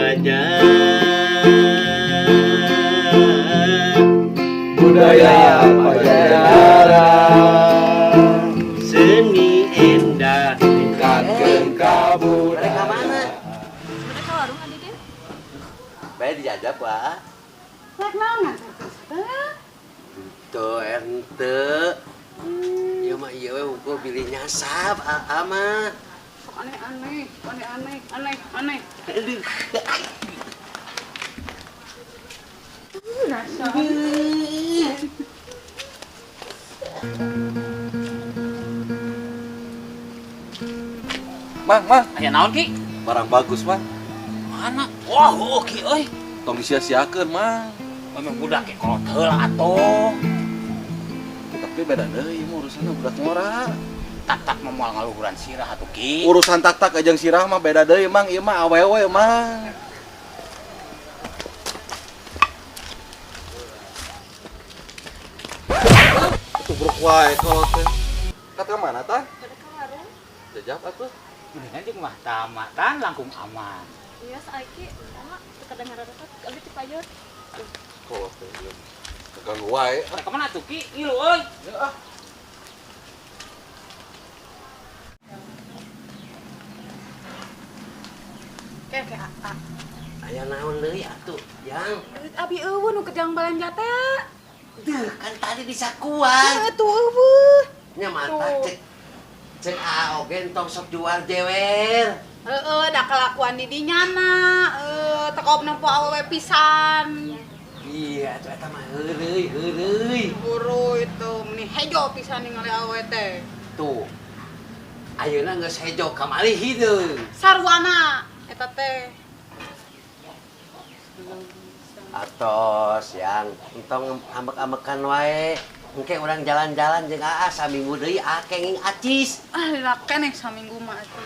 saja. Budaya Pajajaran, Seni endah tingkatkeun kabudayaan. Mereka mana? Mereka warung ada deh. Bae dijajab, Pak. Lek naon? Tuh ente. Ya mah ieu we ukur pilih nyasap, mah. Aneh-aneh. Aduh. Mang, Aya naon ki? barang bagus, Mang. Mana? Wah, oke euy. Tong disia-siakeun, Mang. Memang budak ke kolot heula atuh. Tapi beda deui urusanna budak ngora. Tak memual ngaluhuran sirah atuh ki. Urusan tak ajang sirah mah beda deui, Mang. Ieu mah awewe, Mang. Itu buruk wae kalau teh. Kata mana tah? Mereka warung. Jajak atuh. Mendingan jeung mah tamatan langkung aman. Iya saiki sama kedengaran apa? Abi ti payeur. Kalau teh ieu. Kaganggu wae. Mereka mana atuh ki? Ngilu euy. Ya ah. Oke. Aya naon deui atuh, Yang? Abi eueuh nu kejang balanja teh. Duh, kan tadi disakuan. Tuh eueuh. Nya mata cek oge tong sok jual jewer. Da kelakuan di dinya na. Tekop nempo awewe pisan. Iya, tuh eta mah heureuy. Buru itu meni hejo pisan ningali awewe teh. Tuh. Ayeuna geus hejo kamari hideung. Sarwana eta teh. Atos yang entong ambek-ambekan wae. Engke urang jalan-jalan jeung Aa saminggu deui kenging acis. Lila keneh saminggu mah atuh.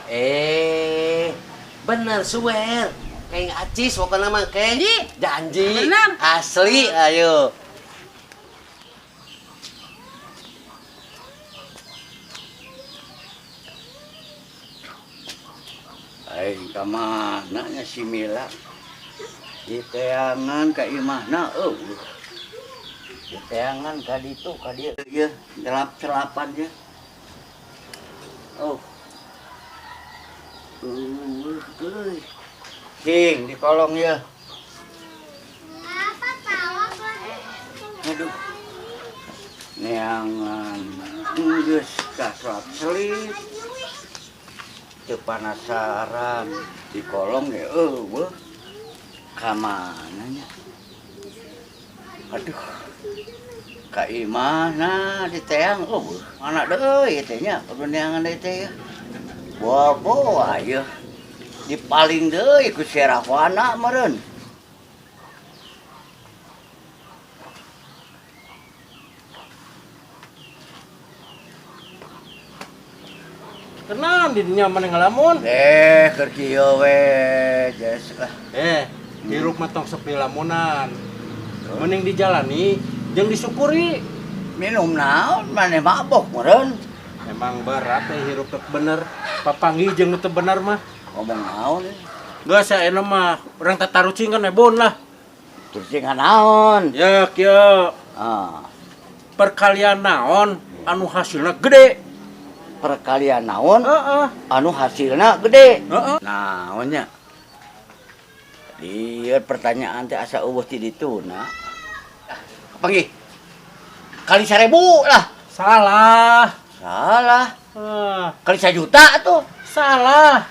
Bener suwer. Kenging acis pokona mah keng. Janji. Bener. Asli ayo. Aing ka mana nya si Mila? Di teangan ka imahna eueuh. Di teangan ka ditu ka dieu ieu celap-celapan ya. Oh. Euy. King di kolong ya. Aduh. Neangan geus kaslap-selip. Teu penasaran di kolong ge eueuh. Ka mana nya? Aduh. Ka imahna di teang eueuh. Mana deui teh nya neangan deui teh ya. Bobo ayeuna dipaling deui ku si Rahwana meureun. Kenaon di dinya maneh ngalamun? Keur kieu we, Jes lah. Hirup mah tong sepi lamunan. Mending dijalani jeung disyukuri. Minum naon maneh mabok meureun. Emang berat teh hirup teu bener. Papanggih jeung teu bener mah. Ngomong naon ya? Geus saena mah urang tatarucing kan ebon lah. Turcingan naon? Ya kieu Ah, perkalian naon anu hasilna gede. perkalian naon Heeh. anu hasilna gede. Heeh. Naonnya? Lieur pertanyaan teh asa eueuh ti dituna. Panggih. Kali 1000 lah. Salah. Salah. Ah, Kali 1 juta tuh. salah.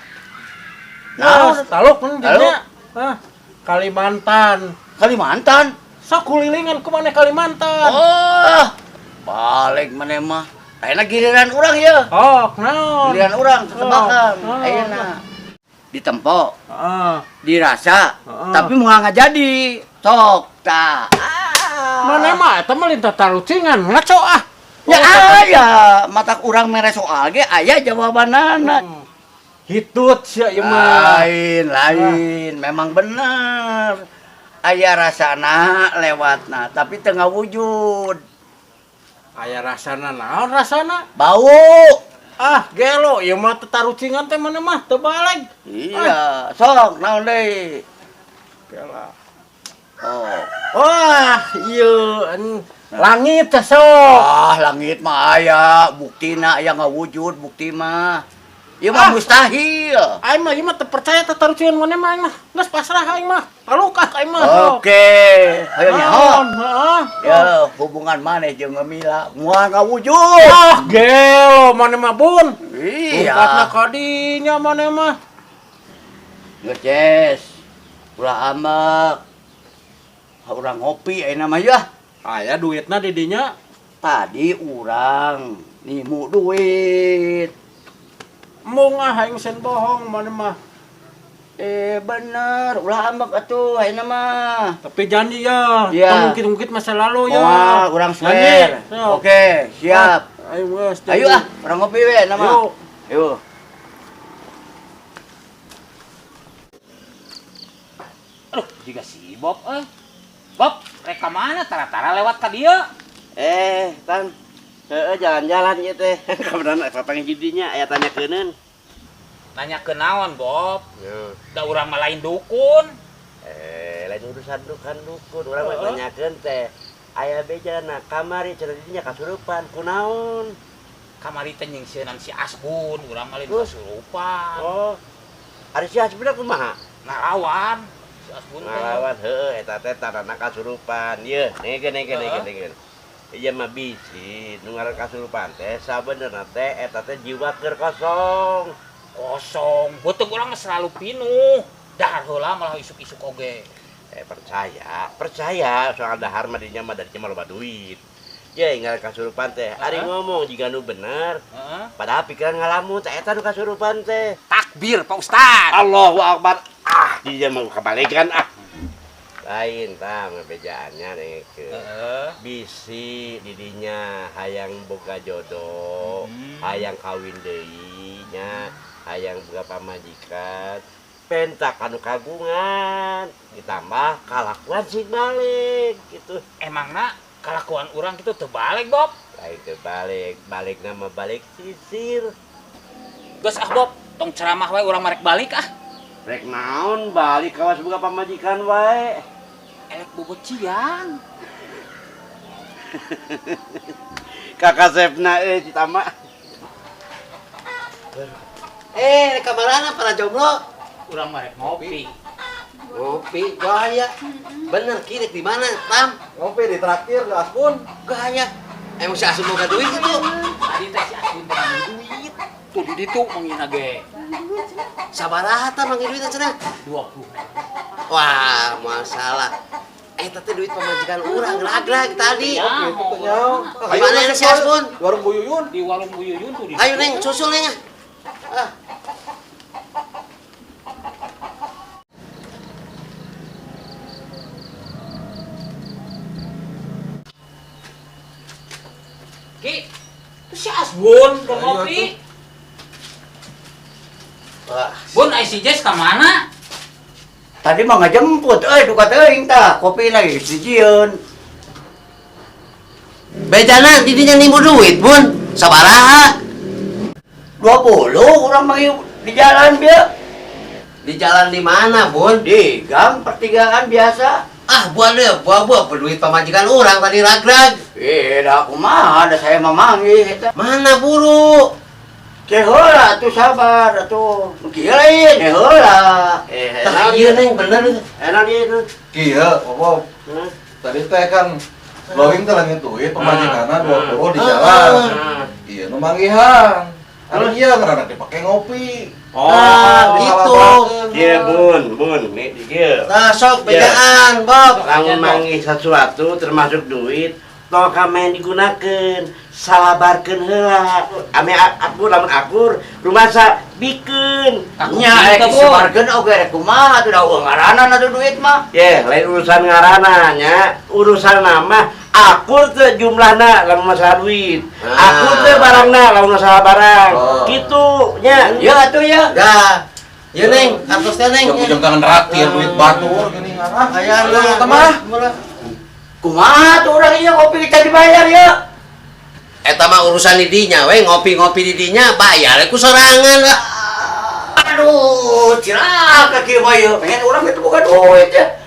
Naon? Taluk mun Taluk? dinya. Kalimantan. Kalimantan. Sakulilingan ku maneh Kalimantan. Oh. Balik maneh mah. Ayeuna giliran urang ya. Oh, naon? Giliran urang tetebakan. Oh. Ayeuna. Ditempo, Heeh. dirasa, Oh. tapi mau nggak jadi. Sok ta. Maneh mah eta mah lintah tarucingan, ngaco ah. Ya aya, mata urang mere soal ge aya jawabanana. Hitut sia ieu mah. Lain, memang bener. Aya rasana lewatna, tapi teu ngawujud. Aya rasana naon rasana? Bau. Ah, gelo ieu mah teu tarucingan teh maneh mah teu baleg. Iya, sok naon deui? Piala. Oh. Wah, iya langit teh sok. Ah, langit mah aya, buktina aya ngawujud bukti mah. Ieu mah mustahil. Aing mah ieu mah teu percaya teh tarucieun maneh mah aing mah. Geus pasrah aing mah. Alukah aing mah. Oke, hayo nyaho. Heeh. Ya, hubungan maneh jeung Ngemila moal ngawujud. Ah, gelo maneh mah Bun. Iya. Umpatna ka dinya maneh mah. Ngeces. Ulah amek. Urang ngopi ayeuna mah ya. Aya duitna di dinya. Tadi urang nimu duit. Mung aing sen bohong maneh mah. Bener, ulah amek atuh ayeuna mah. Tapi janji ya. Iya. Mungkin masa lalu ya. Wah, urang swear. Janji. Sok. Oke, siap. Ayo geus. Ayo ah, urang ngopi we nama. Yuk. Yuk. Aduh, juga si Bob Bob, reka mana tara-tara lewat ka dieu? Tan. Jalan-jalan ieu teh. Kabeneran papang jidinya aya tanyakeun. Nanya ke naon, Bob? Da urang mah lain dukun. Lain urusan dukun. Urang mah nanyakeun teh. Aya bejana kamari cenah didinya kasurupan kunaon? Kamari teh nyingseunaan si Asbun, urang mah lain kasurupan. Oh. Ari si Hasbuna kumaha? Ngalawan si Asbun teh. Ngalawan heuh eta teh tandana kasurupan. Ieu, nengkeun. Ieu mah bisi nu ngaran kasurupan teh sabenerna teh eta teh jiwa keur kosong. Kosong, beuteung urang mah selalu pinuh. Dahar heula malah isuk-isuk oge. Percaya soal dahar mah dinya mah dari mah loba duit. Ya ngaran kasurupan teh, ari ngomong jika nu bener. Padahal pikiran ngalamun teh eta nu kasurupan teh. Takbir, Pak Ustad. Allahu Akbar. Dinya mah kabalikan lain tah bejaannya nengke. Bisi didinya hayang boga jodoh, hayang kawin deui nya, hayang boga pamajikan, pentak anu kagungan, ditambah kalakuan sing balik gitu. Emangna kalakuan urang kitu teu balik, Bob? Lain teu balik nama balik sisir. Geus Bob, tong ceramah wae urang marek balik Rek naon balik kawas boga pamajikan wae. Elek bobocian. Kakak Sepna cita mah. Kamarana para jomblo. Urang marek ngopi. Ngopi, gaya. Bener kirik di mana, Tam? Ngopi di traktir di Asbun. Gaya. Emang si Asun boga duit itu. Tadi teh si Asbun teh ngambil duit. Tuh di ditu manggina ge. Sabaraha Tam manggil duit cenah? 20. Wah, masalah. Teh duit pamajikan urang gelag-gelag tadi. Ya, Di mana si Asun? Warung Bu Yuyun. di warung Bu Yuyun tuh di. Ayo Neng, susul Neng. Ki, itu si Asbun ke ngopi. Bun, IC Jazz ke mana? Tadi mah ngajemput, duka teuing tah, kopi lagi dijieun. Bejana didinya nimbul duit, Bun. Sabaraha? 20, urang mah di jalan bieu. Di jalan di mana, Bun? Di gang pertigaan biasa. Buat duit pamajikan urang tadi ragrag. Dah kumaha, ada saya memanggih eta. Mana buru? Heula atuh sabar atuh. Kieu lain heula. Tah ieu Neng bener. Enak ieu. Kieu, Bob. Tadi teh kan blowing teh langit duit pemajikanna 20 di jalan. Iya nu manggihan. Anu ieu karena dipake ngopi. Gitu. Iya bun, nih dieu. Nah, sok bejaan, Bob. Lamun manggih sesuatu termasuk duit, tong kamen digunakeun, salabarkeun heula. Ame lamun akur, rumasa bikeun. Nya disebarkeun oge rek kumaha atuh da ngaranan atuh duit mah. Lain urusan ngaranna nya, urusan nama akur teh jumlahna lamun masalah duit. Akur teh barangna lamun masalah barang. Kitu nya. Ya atuh ya. Dah. Ieu Neng, atos teh Neng. Jam tangan traktir duit batur geuning arah. Aya Tamah. Kumaha tuh urang ieu kopi kita dibayar ya? Eta mah urusan di dinya we, ngopi-ngopi di dinya bayar ku sorangan. Aduh, cilaka kieu mah yeuh. Pengen urang itu buka duit ya.